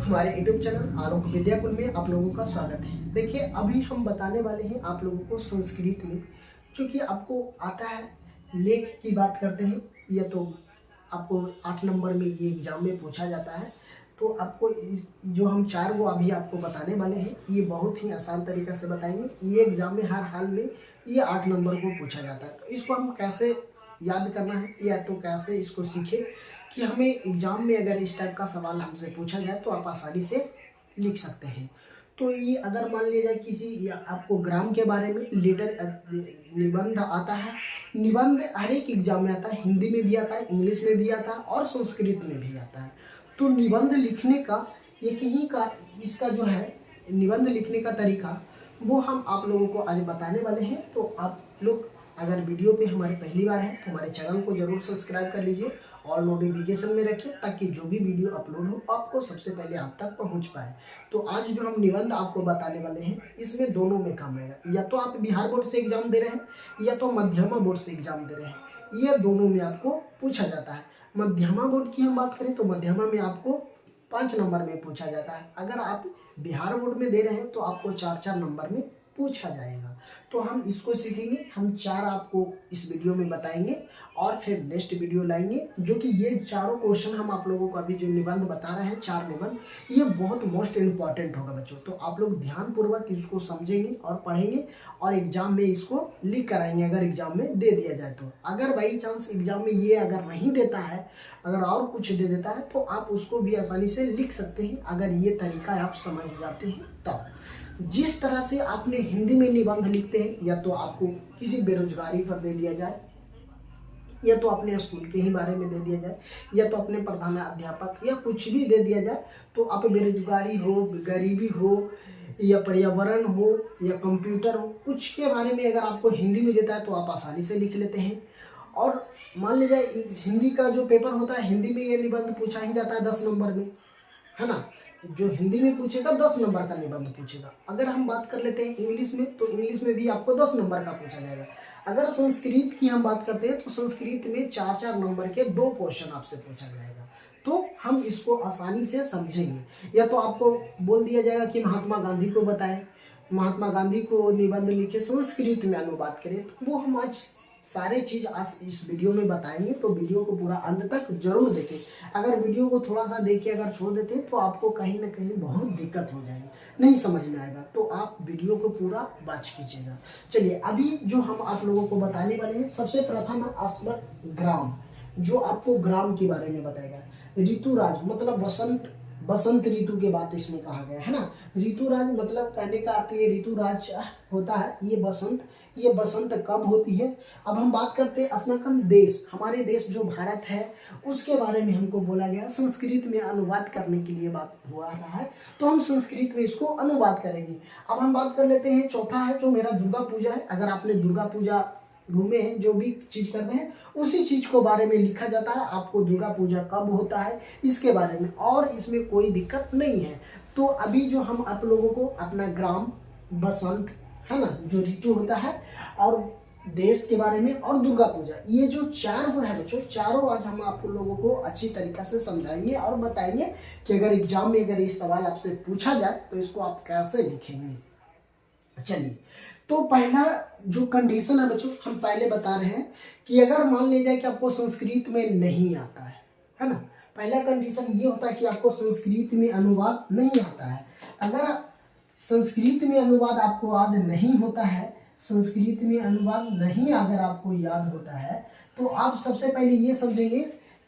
हमारे YouTube channel आलोक विद्याकुल में आप लोगों का स्वागत है। देखिए, अभी हम बताने वाले हैं आप लोगों को संस्कृत में, जो कि आपको आता है। लेख की बात करते हैं, या तो आपको 8 नंबर में ये एग्जाम में पूछा जाता है। तो आपको जो हम 4 वो अभी आपको बताने वाले हैं, ये बहुत ही आसान तरीक़ा से बताएंगे। ये एग्जाम में हर हाल में ये 8 नंबर को पूछा जाता है। तो इसको हम कैसे याद करना है, या तो कैसे इसको सीखें कि हमें एग्जाम में अगर इस टाइप का सवाल हमसे पूछा जाए तो आप आसानी से लिख सकते हैं। तो ये अगर मान लिया जाए किसी आपको ग्राम के बारे में निबंध आता है। निबंध हर एक एग्जाम में आता है, हिंदी में भी आता है, इंग्लिश में भी आता है और संस्कृत में भी आता है। तो निबंध लिखने का एक ही का इसका जो है निबंध लिखने का तरीका, वो हम आप लोगों को आज बताने वाले हैं। तो आप लोग अगर वीडियो पे हमारे पहली बार है तो हमारे चैनल को जरूर सब्सक्राइब कर लीजिए और नोटिफिकेशन में रखिए, ताकि जो भी वीडियो अपलोड हो आपको सबसे पहले आप तक पहुंच पाए। तो आज जो हम निबंध आपको बताने वाले हैं, इसमें दोनों में काम आएगा। या तो आप बिहार बोर्ड से एग्जाम दे रहे हैं या तो मध्यमा बोर्ड से एग्जाम दे रहे हैं, ये दोनों में आपको पूछा जाता है। मध्यमा बोर्ड की हम बात करें तो मध्यमा में आपको 5 नंबर में पूछा जाता है। अगर आप बिहार बोर्ड में दे रहे हैं तो आपको 4-4 नंबर में पूछा जाएगा। तो हम इसको सीखेंगे, हम 4 आपको इस वीडियो में बताएंगे और फिर नेक्स्ट वीडियो लाएंगे, जो कि ये चारों क्वेश्चन हम आप लोगों को अभी जो निबंध बता रहे हैं, 4 निबंध, ये बहुत मोस्ट इम्पॉर्टेंट होगा बच्चों। तो आप लोग ध्यानपूर्वक इसको समझेंगे और पढ़ेंगे और एग्जाम में इसको लिख कर आएंगे, अगर एग्जाम में दे दिया जाए तो। अगर बाई चांस एग्जाम में ये अगर नहीं देता है, अगर और कुछ दे देता है, तो आप उसको भी आसानी से लिख सकते हैं, अगर ये तरीका आप समझ जाते हैं तब। जिस तरह से आपने हिंदी में निबंध लिखते हैं, या तो आपको किसी बेरोजगारी पर दे दिया जाए, या तो अपने स्कूल के ही बारे में दे दिया जाए, या तो अपने प्रधान अध्यापक या कुछ भी दे दिया जाए, तो आप बेरोजगारी हो, गरीबी हो, या पर्यावरण हो, या कंप्यूटर हो, कुछ के बारे में अगर आपको हिंदी में देता है तो आप आसानी से लिख लेते हैं। और मान लीजिए इस हिंदी का जो पेपर होता है, हिंदी में ये निबंध पूछा ही जाता है 10 नंबर में, है ना। जो हिंदी में पूछेगा 10 नंबर का निबंध पूछेगा। अगर हम बात कर लेते हैं इंग्लिश में, तो इंग्लिश में भी आपको 10 नंबर का पूछा जाएगा। अगर संस्कृत की हम बात करते हैं तो संस्कृत में 4-4 नंबर के 2 क्वेश्चन आपसे पूछा जाएगा। तो हम इसको आसानी से समझेंगे। या तो आपको बोल दिया जाएगा कि महात्मा गांधी को बताएं, महात्मा गांधी को निबंध लिखे संस्कृत में अनुवाद करें, तो वो हम आज सारे चीज़ आज इस वीडियो में बताएंगे। तो वीडियो को पूरा अंत तक जरूर देखें। अगर वीडियो को थोड़ा सा देख के अगर छोड़ देते हैं तो आपको कहीं ना कहीं बहुत दिक्कत हो जाएगी, नहीं समझ में आएगा। तो आप वीडियो को पूरा वॉच कीजिएगा। चलिए, अभी जो हम आप लोगों को बताने वाले हैं, सबसे प्रथम है अस्मत् ग्राम, जो आपको ग्राम के बारे में बताएगा। ऋतुराज मतलब बसंत ऋतु के बात इसमें कहा गया है ना। ऋतुराज मतलब कहने का अर्थ ये ऋतुराज होता है, ये बसंत कब होती है। अब हम बात करते हैं अस्माकं देश, हमारे देश जो भारत है उसके बारे में हमको बोला गया। संस्कृत में अनुवाद करने के लिए बात हुआ रहा है, तो हम संस्कृत में इसको अनुवाद करेंगे। अब हम बात कर लेते हैं, चौथा है जो मेरा दुर्गा पूजा है। अगर आपने दुर्गा पूजा घूमे हैं, जो भी चीज करते हैं उसी चीज को बारे में लिखा जाता है। आपको दुर्गा पूजा कब होता है इसके बारे में, और इसमें कोई दिक्कत नहीं है। तो अभी जो हम आप लोगों को अपना ग्राम, बसंत है ना, जो ऋतु होता है, और देश के बारे में और दुर्गा पूजा, ये जो 4 है बच्चों, चारों आज हम आप लोगों को अच्छी तरीका से समझाएंगे और बताएंगे कि अगर एग्जाम में अगर ये सवाल आपसे पूछा जाए तो इसको आप कैसे लिखेंगे। चलिए, तो पहला जो कंडीशन है बच्चों, हम पहले बता रहे हैं कि अगर मान लिया जाए कि आपको संस्कृत में नहीं आता है ना। पहला कंडीशन ये होता है कि आपको संस्कृत में अनुवाद नहीं आता है। अगर संस्कृत में अनुवाद आपको याद नहीं होता है, संस्कृत में अनुवाद नहीं अगर आपको याद होता है, तो आप सबसे पहले ये समझेंगे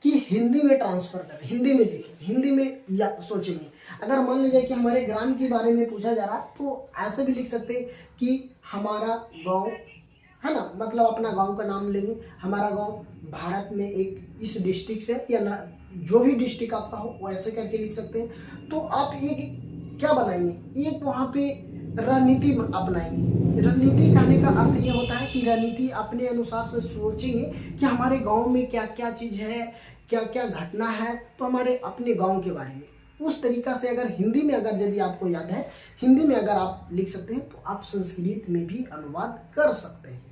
कि हिंदी में ट्रांसफर करें, हिंदी में लिखें, हिंदी में या सोचेंगे। अगर मान लीजिए कि हमारे ग्राम के बारे में पूछा जा रहा है, तो ऐसे भी लिख सकते हैं कि हमारा गांव है ना, मतलब अपना गांव का नाम लेंगे। हमारा गांव भारत में एक इस डिस्ट्रिक्ट से, या ना जो भी डिस्ट्रिक्ट आपका हो वो ऐसे करके लिख सकते हैं। तो आप एक क्या बनाएंगे, एक वहाँ पे रणनीति अपनाएंगे। रणनीति कहने का अर्थ ये होता है कि रणनीति अपने अनुसार से सोचेंगे कि हमारे गांव में क्या क्या चीज़ है, क्या क्या घटना है, तो हमारे अपने गांव के बारे में उस तरीका से अगर हिंदी में अगर यदि आपको याद है, हिंदी में अगर आप लिख सकते हैं, तो आप संस्कृत में भी अनुवाद कर सकते हैं।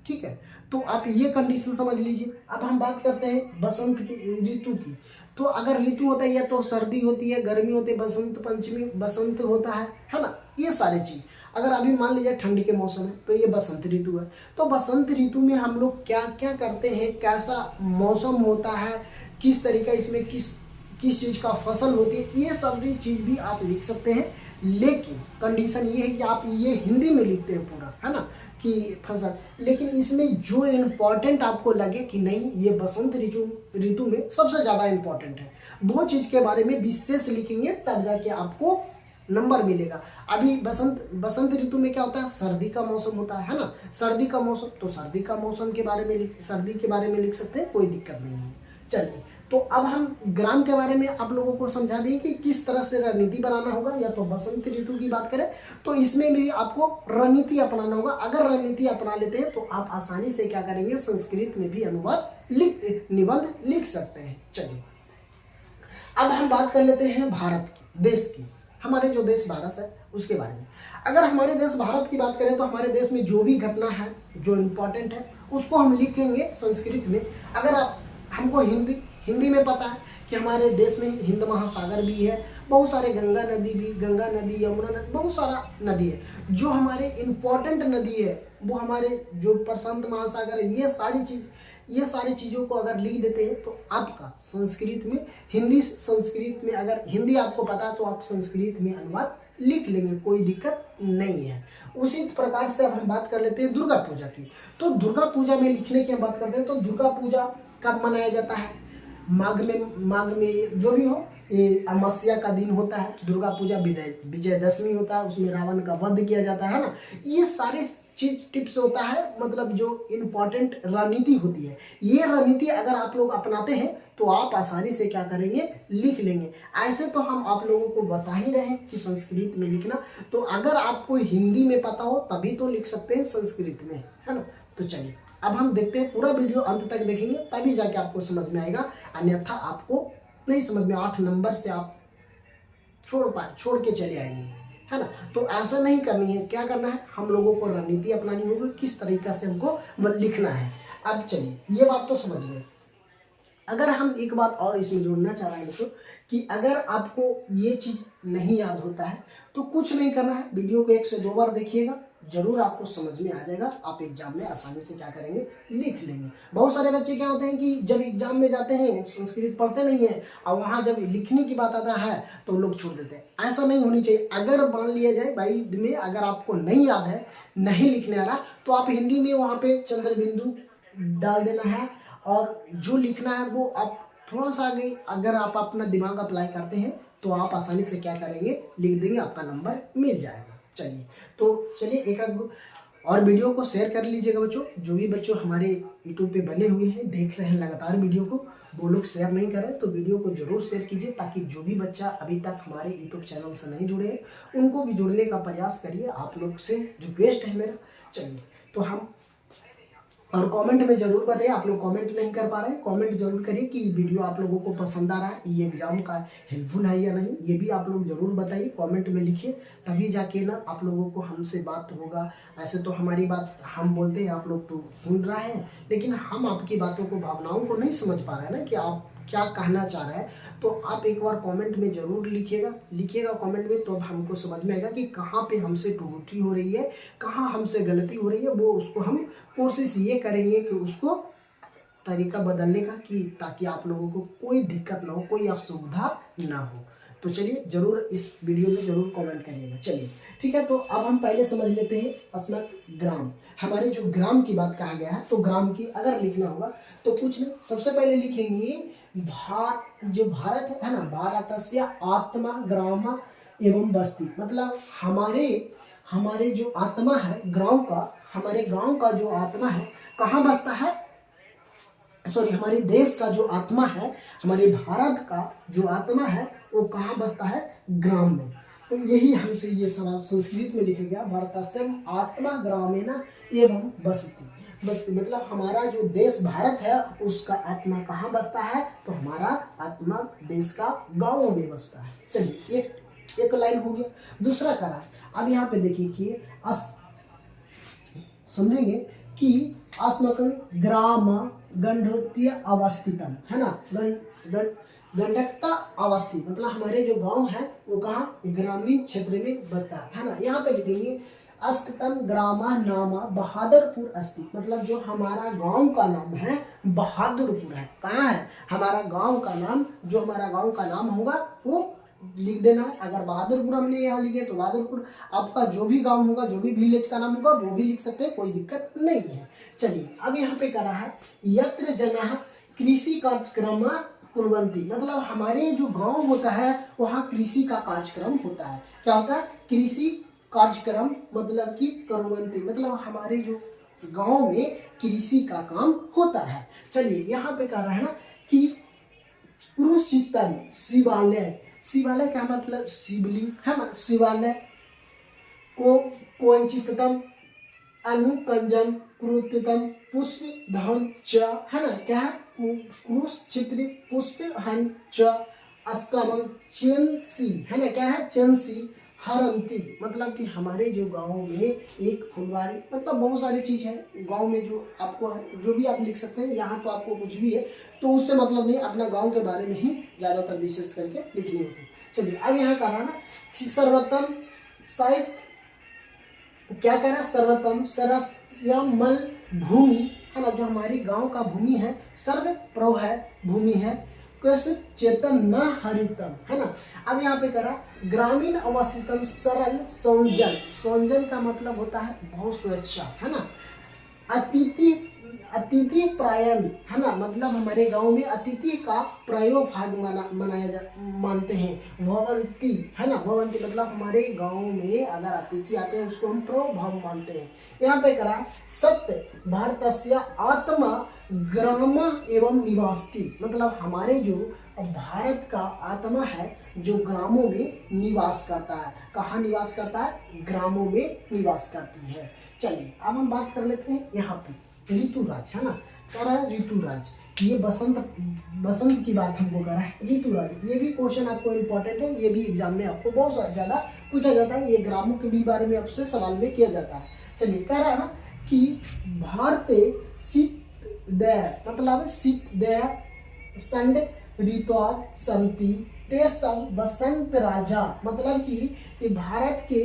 ठीक है, तो आप ये कंडीशन समझ लीजिए। अब हम बात करते हैं बसंत की ऋतु की। तो अगर ऋतु होता है या तो सर्दी होती है, गर्मी होती है, बसंत पंचमी बसंत होता है ना, ये सारी चीज। अगर अभी मान लीजिए ठंड के मौसम है तो ये बसंत ऋतु है। तो बसंत ऋतु में हम लोग क्या क्या करते हैं, कैसा मौसम होता है, किस तरीका इसमें किस चीज का फसल होती है, ये सारी चीज भी आप लिख सकते हैं। लेकिन कंडीशन ये है कि आप ये हिंदी में लिखते हैं पूरा, है ना, कि फसल। लेकिन इसमें जो इम्पोर्टेंट आपको लगे कि नहीं ये बसंत ऋतु में सबसे ज्यादा इम्पोर्टेंट है, वो चीज के बारे में विशेष लिखेंगे, तब जाके आपको नंबर मिलेगा। अभी बसंत ऋतु में क्या होता है, सर्दी का मौसम होता है ना, सर्दी का मौसम, तो सर्दी का मौसम के बारे में सर्दी के बारे में लिख सकते हैं, कोई दिक्कत नहीं है। चलिए, तो अब हम ग्राम के बारे में आप लोगों को समझा दें कि किस तरह से रणनीति बनाना होगा। या तो बसंत ऋतु की बात करें तो इसमें भी आपको रणनीति अपनाना होगा। अगर रणनीति अपना लेते हैं तो आप आसानी से क्या करेंगे, संस्कृत में भी निबंध लिख सकते हैं। चलिए, अब हम बात कर लेते हैं भारत की, देश की, हमारे जो देश भारत है उसके बारे में। अगर हमारे देश भारत की बात करें तो हमारे देश में जो भी घटना है, जो इम्पोर्टेंट है, उसको हम लिखेंगे संस्कृत में। अगर आप हमको हिंदी में पता है कि हमारे देश में हिंद महासागर भी है, बहुत सारे गंगा नदी, यमुना नदी, बहुत सारा नदी है। जो हमारे इम्पोर्टेंट नदी है वो हमारे जो प्रशांत महासागर है, ये सारी चीज़ों को अगर लिख देते हैं तो आपका संस्कृत में संस्कृत में अगर हिंदी आपको पता है तो आप संस्कृत में अनुवाद लिख लेंगे, कोई दिक्कत नहीं है। उसी प्रकार से अब हम बात कर लेते हैं दुर्गा पूजा की। तो दुर्गा पूजा में लिखने की हम बात करते हैं तो दुर्गा पूजा कब मनाया जाता है, माघ में जो भी हो, ये अमावस्या का दिन होता है। दुर्गा पूजा विजयदशमी होता है, उसमें रावण का वध किया जाता है ना। ये सारे चीज टिप्स होता है, मतलब जो इम्पोर्टेंट रणनीति होती है। ये रणनीति अगर आप लोग अपनाते हैं तो आप आसानी से क्या करेंगे, लिख लेंगे। ऐसे तो हम आप लोगों को बता ही रहे हैं कि संस्कृत में लिखना, तो अगर आपको हिंदी में पता हो तभी तो लिख सकते हैं संस्कृत में, है ना। तो चलिए, अब हम देखते हैं, पूरा वीडियो अंत तक देखेंगे तभी जाके आपको समझ में आएगा, अन्यथा आपको नहीं समझ में। 8 नंबर से आप छोड़ के चले आएंगे, है ना। तो ऐसा नहीं करनी है, क्या करना है, हम लोगों को रणनीति अपनानी होगी, किस तरीका से हमको लिखना है। अब चलिए, ये बात तो समझ गए। अगर हम एक बात और इसमें जोड़ना चाह रहे हैं दोस्तों, कि अगर आपको ये चीज़ नहीं याद होता है तो कुछ नहीं करना है, वीडियो को 1 से 2 बार देखिएगा, जरूर आपको समझ में आ जाएगा। आप एग्जाम में आसानी से क्या करेंगे, लिख लेंगे। बहुत सारे बच्चे क्या होते हैं कि जब एग्जाम में जाते हैं संस्कृत पढ़ते नहीं है, और वहाँ जब लिखने की बात आता है तो लोग छोड़ देते हैं। ऐसा नहीं होनी चाहिए। अगर मान लिया जाए भाई में अगर आपको नहीं याद है, नहीं लिखने आ रहा, तो आप हिंदी में वहाँ पे चंद्र बिंदु डाल देना है, और जो लिखना है वो आप थोड़ा सा आगे अगर आप अपना दिमाग अप्लाई करते हैं तो आप आसानी से क्या करेंगे, लिख देंगे, आपका नंबर मिल जाएगा। चलिए, तो चलिए एक और वीडियो को शेयर कर लीजिएगा बच्चों। जो भी बच्चों हमारे यूट्यूब पे बने हुए हैं, देख रहे हैं लगातार वीडियो को, वो लोग शेयर नहीं करें तो वीडियो को जरूर शेयर कीजिए, ताकि जो भी बच्चा अभी तक हमारे यूट्यूब चैनल से नहीं जुड़े हैं उनको भी जुड़ने का प्रयास करिए, आप लोग से रिक्वेस्ट है मेरा। चलिए, तो हम और कमेंट में जरूर बताइए, आप लोग कमेंट नहीं कर पा रहे हैं, कमेंट जरूर करिए कि वीडियो आप लोगों को पसंद आ रहा है, ये एग्जाम का हेल्पफुल है या नहीं, ये भी आप लोग जरूर बताइए, कमेंट में लिखिए, तभी जाके ना आप लोगों को हमसे बात होगा। ऐसे तो हमारी बात हम बोलते हैं, आप लोग तो सुन रहे हैं, लेकिन हम आपकी बातों को, भावनाओं को नहीं समझ पा रहे हैं ना कि आप क्या कहना चाह रहा है। तो आप एक बार कमेंट में जरूर लिखिएगा कमेंट में, तो अब हमको समझ में आएगा कि कहाँ पे हमसे त्रुटि हो रही है, कहाँ हमसे गलती हो रही है। वो उसको हम कोशिश ये करेंगे कि उसको तरीका बदलने का, कि ताकि आप लोगों को कोई दिक्कत ना हो, कोई असुविधा ना हो। तो चलिए, जरूर इस वीडियो में जरूर कमेंट करिएगा। चलिए ठीक है, तो अब हम पहले समझ लेते हैं अस्मत् ग्राम। हमारे जो ग्राम की बात कहा गया है, तो ग्राम की अगर लिखना होगा तो कुछ नहीं, सबसे पहले लिखेंगे जो भारत है ना, भारतस्य आत्मा ग्राम एवं बस्ती। मतलब हमारे जो आत्मा है गांव का, हमारे गांव का जो आत्मा है कहाँ बसता है, सॉरी, हमारे देश का जो आत्मा है, हमारे भारत का जो आत्मा है वो कहाँ बसता है, ग्राम में। तो यही हमसे ये सवाल संस्कृत में लिखा गया, भारतस्य आत्मा ग्रामीण एवं बस्ती। मतलब हमारा जो देश भारत है उसका आत्मा कहाँ बसता है, तो हमारा आत्मा देश का गाँव में बसता है। चलिए, एक लाइन हो गया। दूसरा करा, अब यहाँ पे देखिए कि समझेंगे कि अस्माकं ग्राम गंडोत्य अवस्थितम, है ना, गंडकता अवस्थित, मतलब हमारे जो गांव है वो कहाँ, ग्रामीण क्षेत्र में बसता है ना। यहाँ पे लिखेंगे अस्तितम ग्रामा नामा बहादुरपुर अस्ति, मतलब जो हमारा गांव का नाम है बहादुरपुर है। कहाँ है हमारा गांव का नाम, जो हमारा गांव का नाम होगा वो लिख देना है। अगर बहादुरपुर हमने यहाँ लिखे तो बहादुरपुर, आपका जो भी गांव होगा, जो भी विलेज का नाम होगा वो भी लिख सकते हैं, कोई दिक्कत नहीं है। चलिए अब यहाँ पे करा है यत्र जना कृषि कार्यक्रम कुर्वन्ति, मतलब हमारे जो गांव होता है वहाँ कृषि का कार्यक्रम होता है। क्या होता है, कृषि कार्यक्रम, मतलब कि कुर्वन्ति, मतलब हमारे जो गांव में कृषि का काम होता है। चलिए यहाँ पे कह रहा है ना कि कुरुक्षेत्रम शिवालय, शिवालय का मतलब शिवलिंग है ना, शिवालय को कोंचितम अनुकंजम कृतितम पुष्प धन च, है ना, क्या है, कुरुक्षेत्र पुष्प हन च अस्कमं चंसी, है ना, क्या है, चंसी हरंती, मतलब कि हमारे जो गांव में एक फुलवारी, मतलब बहुत सारी चीज है गांव में जो आपको है, जो भी आप लिख सकते हैं। यहाँ तो आपको कुछ भी है तो उससे मतलब नहीं, अपना गांव के बारे में ही ज्यादातर विशेष करके लिखनी होती है। चलिए अब यहाँ करा ना सर्वोत्तम साहित्य, क्या करा, सर्वोत्तम सरस मल भूमि, है ना, जो हमारी गांव का भूमि है, सर्व प्रव है भूमि है, कृषि चेतन न हरितम, है ना। अब यहाँ पे करा ग्रामीण अवस्थितम सरल सौंजन, सौंजन का मतलब होता है बहुत स्वेच्छा, है ना। अतिथि प्रायण, है ना, मतलब हमारे गांव में अतिथि का प्रयोग भाग मानते हैं। भवंती, है ना, भवंती मतलब हमारे गांव में अगर अतिथि आते हैं उसको हम प्रभाव मानते हैं। यहाँ पे करा सत्य भारतस्य आत्मा ग्राम एवं निवासी, मतलब हमारे जो भारत का आत्मा है जो ग्रामों में निवास करता है। कहाँ निवास करता है, ग्रामों में निवास करती है। चलिए अब हम बात कर लेते हैं यहाँ पे ऋतुराज, है ना, कह रहा है ऋतुराज, ये बसंत की बात हमको कर रहा है ऋतुराज। ये भी क्वेश्चन आपको इम्पोर्टेंट है, ये भी एग्जाम में आपको बहुत ज्यादा पूछा जाता है, ये ग्रामों के भी बारे में आपसे सवाल में किया जाता है। चलिए कह रहा है ना कि भारतीय शीतदय, मतलब शीतदय संड ऋतुआद संति तेसम बसंत राजा, मतलब कि भारत के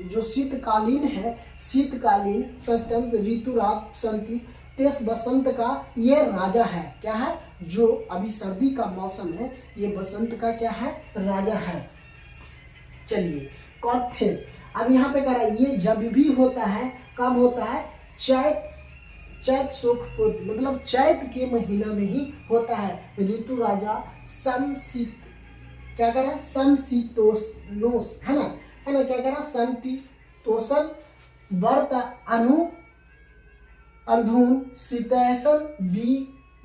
जो शीतकालीन है, शीतकालीन षष्टम ऋतुराज संति तेस बसंत का ये राजा है। क्या है, जो अभी सर्दी का मौसम है ये बसंत का क्या है, राजा है। चलिए कौथे, अब यहाँ पे कह रहा है ये जब भी होता है, कब होता है, चैत शुक्ल, मतलब चैत के महीना में ही होता है। ऋतु राजा समशीत, क्या कह रहा है, समशीतोष्णोष, है ना, क्या कह रहा है, समशीतोष्ण वर्त अनु अर्धून शीतैसन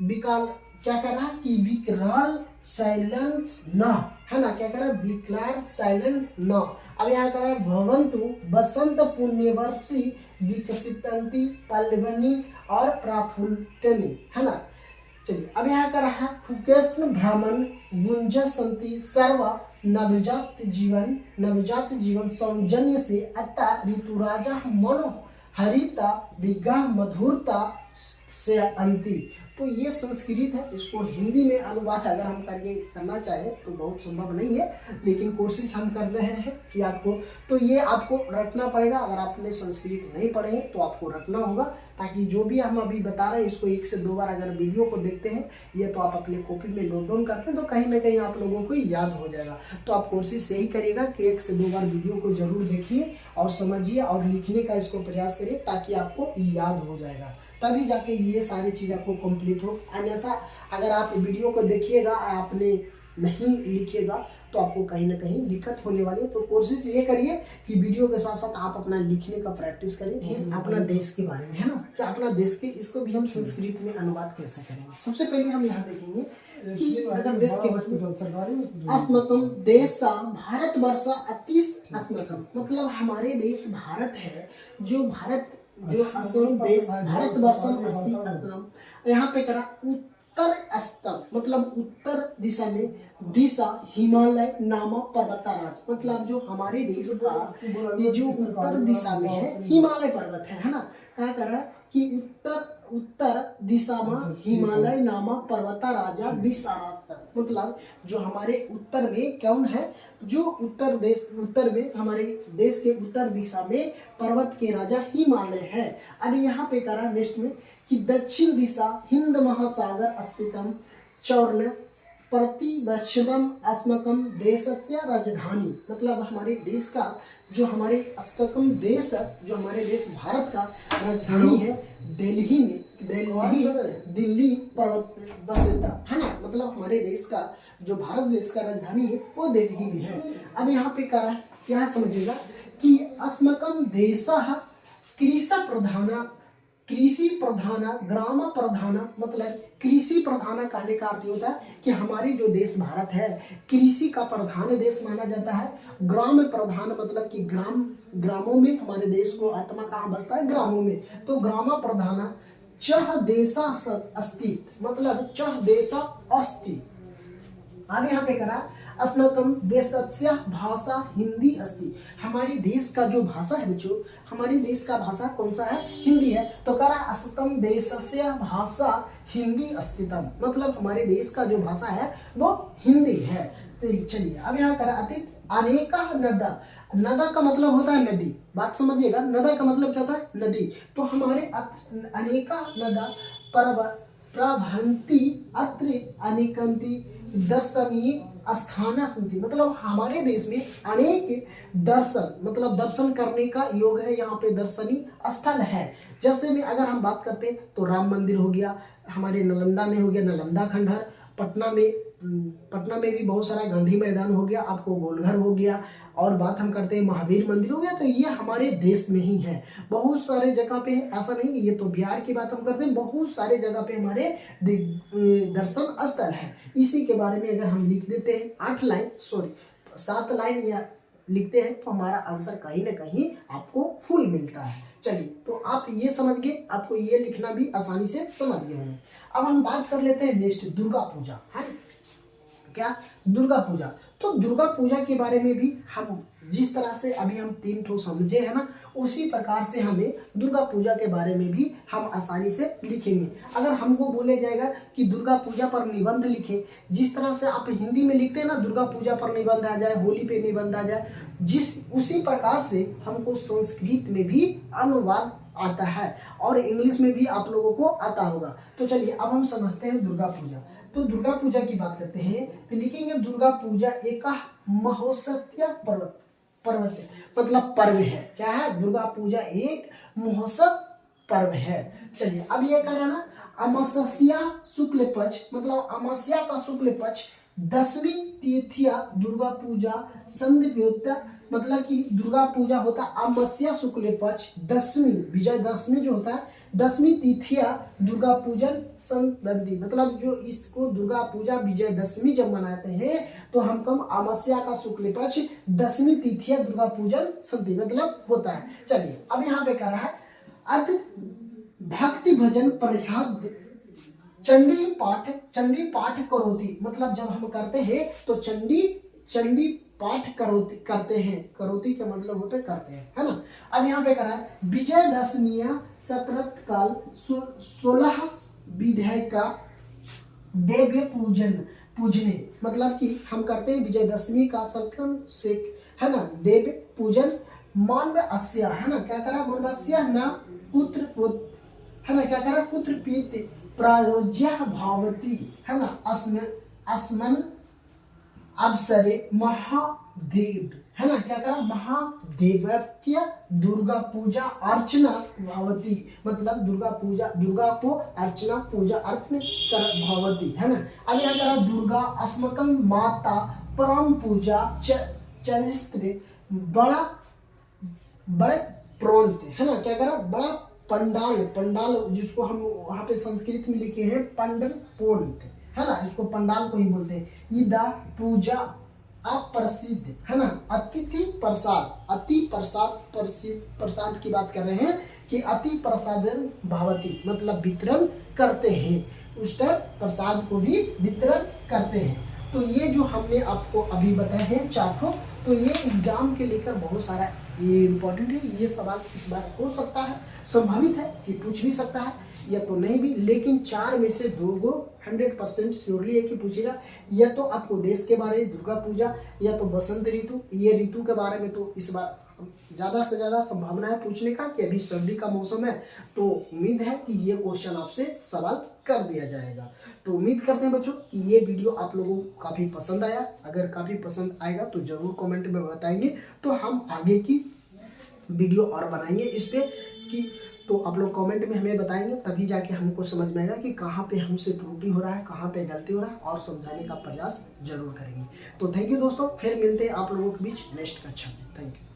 विकाल, क्या कह रहा है कि विकराल साइलेंस न, है ना, क्या कह रहा है, विकराल साइलेंस न। अब यहाँ कह रहा है भवंतु बसंत पुण्यवर्षी विकसितंती पल्लवनी और प्राफुल्यनी, है ना। चलिए अब यहाँ कर रहा है फुकेस्न भ्रमण गुंजसंति सर्व नवजात जीवन सौजन्य से अतः ऋतुराजा मनो हरिता विज्ञा मधुरता से अंति। तो ये संस्कृत है, इसको हिंदी में अनुवाद अगर हम करना चाहें तो बहुत संभव नहीं है, लेकिन कोशिश हम कर रहे हैं कि आपको, तो ये आपको रटना पड़ेगा। अगर आपने संस्कृत नहीं पढ़े हैं तो आपको रटना होगा, ताकि जो भी हम अभी बता रहे हैं इसको 1 से 2 बार अगर वीडियो को देखते हैं, ये तो आप अपने कॉपी में नोट डाउन करते हैं तो कहीं ना कहीं आप लोगों को याद हो जाएगा। तो आप कोशिश यही करिएगा कि 1 से 2 बार वीडियो को जरूर देखिए और समझिए और लिखने का इसको प्रयास करिए, ताकि आपको याद हो जाएगा, तभी जाके ये सारी चीज़ आपको कंप्लीट हो। अन्यथा अगर आप वीडियो को देखिएगा आपने नहीं लिखिएगा तो आपको कहीं ना कहीं दिक्कत होने वाली है। तो कोशिश ये करिए कि वीडियो के साथ साथ आप अपना लिखने का प्रैक्टिस करें। अपना देश के बारे में, है ना, कि अपना देश के, इसको भी हम संस्कृत में अनुवाद कैसे करेंगे। सबसे पहले हम यहाँ देखेंगे कि अगर देश के अस्मकम देश भारतवर्ष अतीस अस्मकम, मतलब हमारे देश भारत है, जो असम देश भारतवर्षम अस्ति अतम। यहाँ पे करा उत्तर अस्तम, मतलब उत्तर दिशा में दिशा हिमालय नामक पर्वतराज, मतलब जो हमारे देश का ये जो उत्तर दिशा में है हिमालय पर्वत है ना। क्या करा कि उत्तर दिशा में हिमालय नामक पर्वता राजा विशारद, मतलब जो हमारे उत्तर में कौन है, जो उत्तर में हमारे देश के उत्तर दिशा में पर्वत के राजा हिमालय है। अब यहाँ पे करा नेक्स्ट में कि दक्षिण दिशा हिंद महासागर स्थितम चौर्ण प्रतिदक्षिणम अस्मकम देशस्य राजधानी, मतलब हमारे देश का जो हमारे अस्ककम देश, जो हमारे देश भारत का राजधानी है दिल्ली पर्वत बसता है ना, मतलब हमारे देश का जो भारत देश का राजधानी है वो दिल्ली में है। अब यहाँ पे क्या समझिएगा कि अस्मकम देशः कृषि प्रधाना ग्राम प्रधाना, मतलब कृषि प्रधाना कहने का अर्थ होता है कि हमारी जो देश भारत है कृषि का प्रधान देश माना जाता है। ग्राम प्रधान मतलब कि ग्रामों में हमारे देश को आत्मा कहाँ बसता है, ग्रामों में। तो ग्राम प्रधाना चह देशा अस्ति, मतलब चह देशा अस्ति। अब यहाँ पे करा अस्मकम देशस्य भाषा हिंदी अस्ति, हमारी देश का जो भाषा है बच्चों, हमारे देश का भाषा कौन सा है, हिंदी है। तो करा अस्मकम देशस्य भाषा हिंदी अस्तित्व, मतलब हमारे देश का जो भाषा है वो हिंदी है। तो चलिए अब यहाँ करा अतीत अनेका नदा, नदा का मतलब होता है नदी, बात समझिएगा, नदा का मतलब क्या होता है, नदी। तो हमारे अनेका नदा प्रभंती अत्र अनेकंती दर्शनीय स्थान संति, मतलब हमारे देश में अनेक दर्शन, मतलब दर्शन करने का योग है, यहाँ पे दर्शनीय स्थल है। जैसे में अगर हम बात करते हैं तो राम मंदिर हो गया, हमारे नालंदा में हो गया नालंदा खंडहर, पटना में भी बहुत सारा गांधी मैदान हो गया, आपको गोलघर हो गया, और बात हम करते हैं महावीर मंदिर हो गया। तो ये हमारे देश में ही है, बहुत सारे जगह पे है, ऐसा नहीं, ये तो बिहार की बात हम करते हैं, बहुत सारे जगह पे हमारे दर्शन स्थल है। इसी के बारे में अगर हम लिख देते हैं 7 लाइन या लिखते हैं तो हमारा आंसर कहीं ना कहीं आपको फुल मिलता है। चलिए, तो आप ये समझ गए, आपको ये लिखना भी आसानी से समझ गए होंगे। अब हम बात कर लेते हैं नेक्स्ट दुर्गा पूजा, है क्या, दुर्गा पूजा। तो दुर्गा पूजा के बारे में भी हम जिस तरह से अभी हम 3 ठो समझे है ना, उसी प्रकार से हमें दुर्गा पूजा के बारे में भी हम आसानी से लिखेंगे। अगर हमको बोले जाएगा कि दुर्गा पूजा पर निबंध लिखें, जिस तरह से आप हिंदी में लिखते हैं ना दुर्गा पूजा पर निबंध आ जाए, होली पे निबंध आ जाए, उसी प्रकार से हमको संस्कृत में भी अनुवाद आता है और इंग्लिश में भी आप लोगों को आता होगा। तो चलिए अब हम समझते हैं दुर्गा पूजा। तो दुर्गा पूजा की बात करते हैं तो लिखेंगे दुर्गा पूजा एक महोत्सव पर्व मतलब पर्व है। क्या है, दुर्गा पूजा एक महोत्सव पर्व है। चलिए अब ये कह रहा ना अमावस्या शुक्ल पक्ष, मतलब अमावस्या का शुक्ल पक्ष 10वीं तिथिया दुर्गा पूजा संध्योत्तर, मतलब कि दुर्गा पूजा होता है अमावस्या शुक्ल पक्ष 10वीं विजयदशमी जो होता है 10वीं तिथिया दुर्गा पूजन संबंधी, मतलब जो इसको दुर्गा पूजा विजयदशमी जब मनाते हैं तो हम कम अमावस्या का शुक्ल पक्ष 10वीं तिथिया दुर्गा पूजन संधि मतलब होता है। चलिए अब यहाँ पे कह रहा है अद भक्ति भजन प्रह्लाद चंडी पाठ करोति, मतलब जब हम करते हैं तो चंडी पाठ करते हैं, करोति का मतलब होता है करते हैं, है ना। अब यहाँ पे करा है विजयदशमिया सत्रत काल 16 विधायक का देव्य पूजने, मतलब कि हम करते हैं विजयदशमी का सत्रम से, है ना, देव पूजन मानवस्य, है ना, क्या करा मानवस्य ना पुत्र है ना, क्या करा पुत्र पीत प्रायोज्य भावती, है ना, अस्मन अवसरे महादेव, है ना, क्या करा महादेवक्य दुर्गा पूजा अर्चना भावती, मतलब दुर्गा को अर्चना पूजा अर्थ में कर भावती, है ना। अब यहाँ करा दुर्गा अस्मकम माता परम पूजा चरित्र बड़े प्रोन्त, है ना, क्या करा बड़ा पंडाल जिसको हम वहाँ पे संस्कृत में लिखे हैं पंडल पोन्त, है ना, इसको पंडाल को ही बोलते हैं। ईदा पूजा अप्रसिद्ध, है ना, अतिथि प्रसाद की बात कर रहे हैं कि अति प्रसादन भावती, मतलब वितरण करते हैं, उस टाइम प्रसाद को भी वितरण करते हैं। तो ये जो हमने आपको अभी बताए हैं 4 ठो, तो तो ये एग्जाम के लेकर बहुत सारा ये इम्पोर्टेंट है। ये सवाल इस बार हो सकता है, संभावित है कि पूछ भी सकता है या तो नहीं भी, लेकिन 4 में से 2 गो 100% श्योरली है कि पूछेगा। या तो आपको देश के बारे में, दुर्गा पूजा, या तो बसंत ऋतु, ये ऋतु के बारे में तो इस बार ज़्यादा से ज़्यादा संभावना है पूछने का कि अभी सर्दी का मौसम है, तो उम्मीद है कि ये क्वेश्चन आपसे सवाल कर दिया जाएगा। तो उम्मीद करते हैं बच्चों कि ये वीडियो आप लोगों को काफ़ी पसंद आया। अगर काफ़ी पसंद आएगा तो ज़रूर कमेंट में बताएंगे, तो हम आगे की वीडियो और बनाएंगे इस पर कि तो आप लोग कमेंट में हमें बताएंगे, तभी जाके हमको समझ में आएगा कि कहाँ पे हमसे त्रुटि हो रहा है, कहाँ पे गलती हो रहा है, और समझाने का प्रयास जरूर करेंगे। तो थैंक यू दोस्तों, फिर मिलते हैं आप लोगों के बीच नेक्स्ट कक्षा में। Thank you.